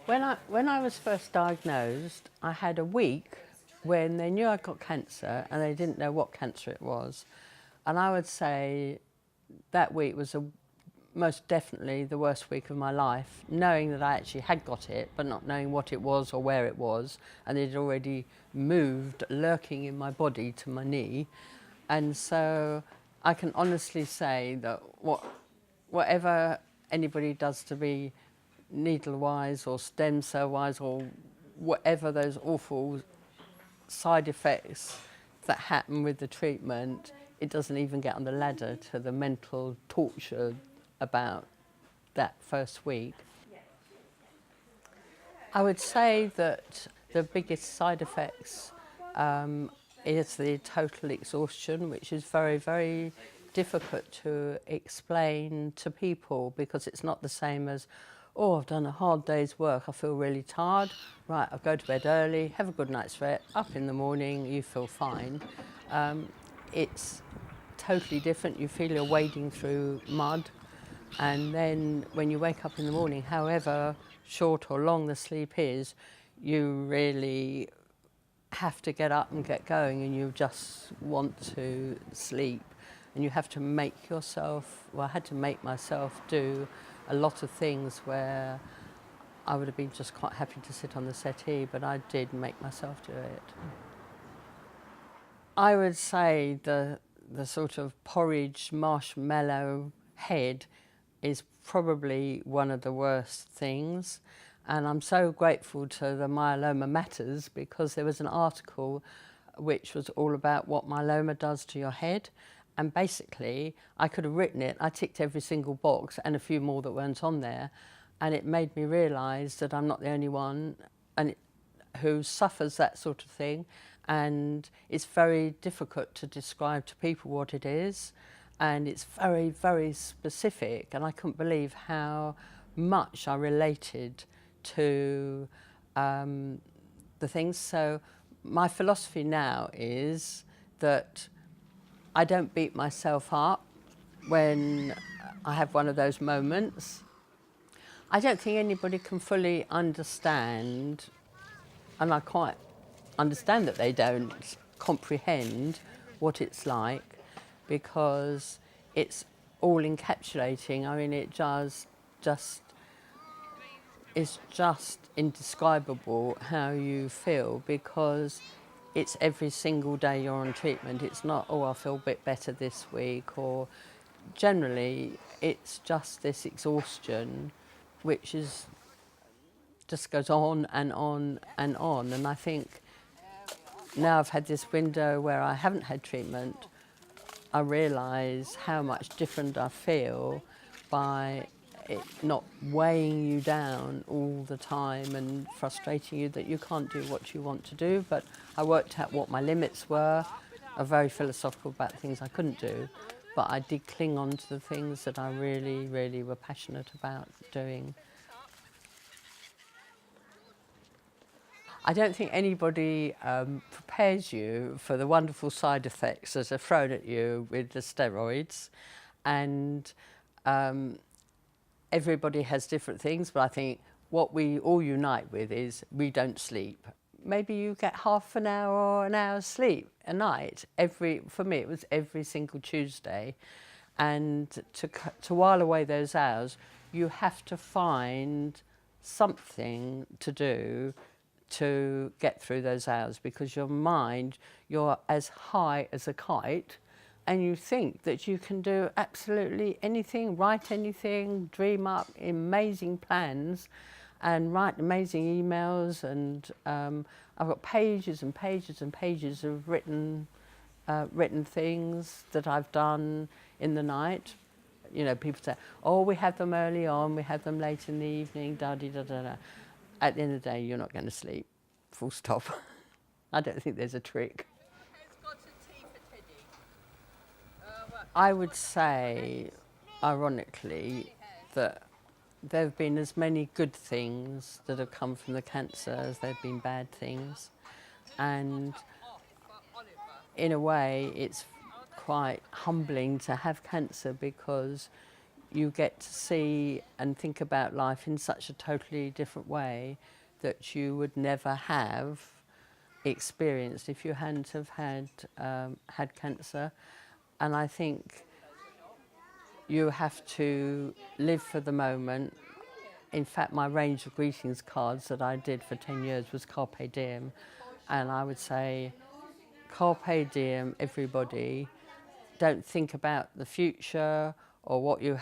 When I was first diagnosed, I had a week when they knew I got cancer and they didn't know what cancer it was. And I would say that week was most definitely the worst week of my life, knowing that I actually had got it, but not knowing what it was or where it was. And it had already moved, lurking in my body to my knee. And so I can honestly say that whatever anybody does to me, needle-wise or stem cell-wise or whatever those awful side effects that happen with the treatment, it doesn't even get on the ladder to the mental torture about that first week. I would say that the biggest side effects is the total exhaustion, which is very, very difficult to explain to people because it's not the same as, oh, I've done a hard day's work, I feel really tired, right, I'll go to bed early, have a good night's rest, up in the morning, you feel fine. It's totally different. You feel you're wading through mud, and then when you wake up in the morning, however short or long the sleep is, you really have to get up and get going, and you just want to sleep, and you have to make yourself, well, I had to make myself do a lot of things where I would have been just quite happy to sit on the settee, but I did make myself do it. I would say the sort of porridge marshmallow head is probably one of the worst things. And I'm so grateful to the Myeloma Matters because there was an article which was all about what myeloma does to your head. And basically, I could have written it, I ticked every single box and a few more that weren't on there. And it made me realise that I'm not the only one who suffers that sort of thing. And it's very difficult to describe to people what it is. And it's very, very specific. And I couldn't believe how much I related to the things. So my philosophy now is that I don't beat myself up when I have one of those moments. I don't think anybody can fully understand, and I quite understand that they don't comprehend what it's like, because it's all encapsulating. I mean, it it's just indescribable how you feel, because it's every single day you're on treatment. It's not, oh, I feel a bit better this week, or generally it's just this exhaustion which just goes on and on and on. And I think now I've had this window where I haven't had treatment, I realise how much different I feel by it not weighing you down all the time and frustrating you that you can't do what you want to do. But I worked out what my limits were. I'm very philosophical about the things I couldn't do, but I did cling on to the things that I really, really were passionate about doing. I don't think anybody prepares you for the wonderful side effects that are thrown at you with the steroids, and everybody has different things, but I think what we all unite with is we don't sleep. Maybe you get half an hour or an hour's sleep a night. For me it was every single Tuesday, and to while away those hours you have to find something to do to get through those hours, because your mind, you're as high as a kite, and you think that you can do absolutely anything, write anything, dream up amazing plans and write amazing emails. And I've got pages and pages and pages of written things that I've done in the night. You know, people say, oh, we have them early on, we have them late in the evening, da-di-da-da-da. At the end of the day, you're not going to sleep, full stop. I don't think there's a trick. I would say, ironically, that there have been as many good things that have come from the cancer as there have been bad things. And in a way, it's quite humbling to have cancer, because you get to see and think about life in such a totally different way that you would never have experienced if you hadn't have had cancer. And I think you have to live for the moment. In fact, my range of greetings cards that I did for 10 years was Carpe Diem. And I would say, Carpe Diem, everybody. Don't think about the future or what you're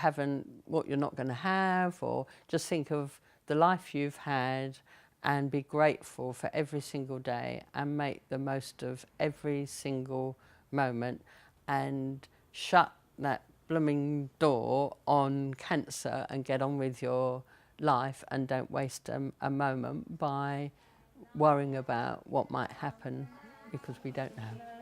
not going to have, or just think of the life you've had and be grateful for every single day and make the most of every single moment, and shut that blooming door on cancer and get on with your life, and don't waste a moment by worrying about what might happen, because we don't know.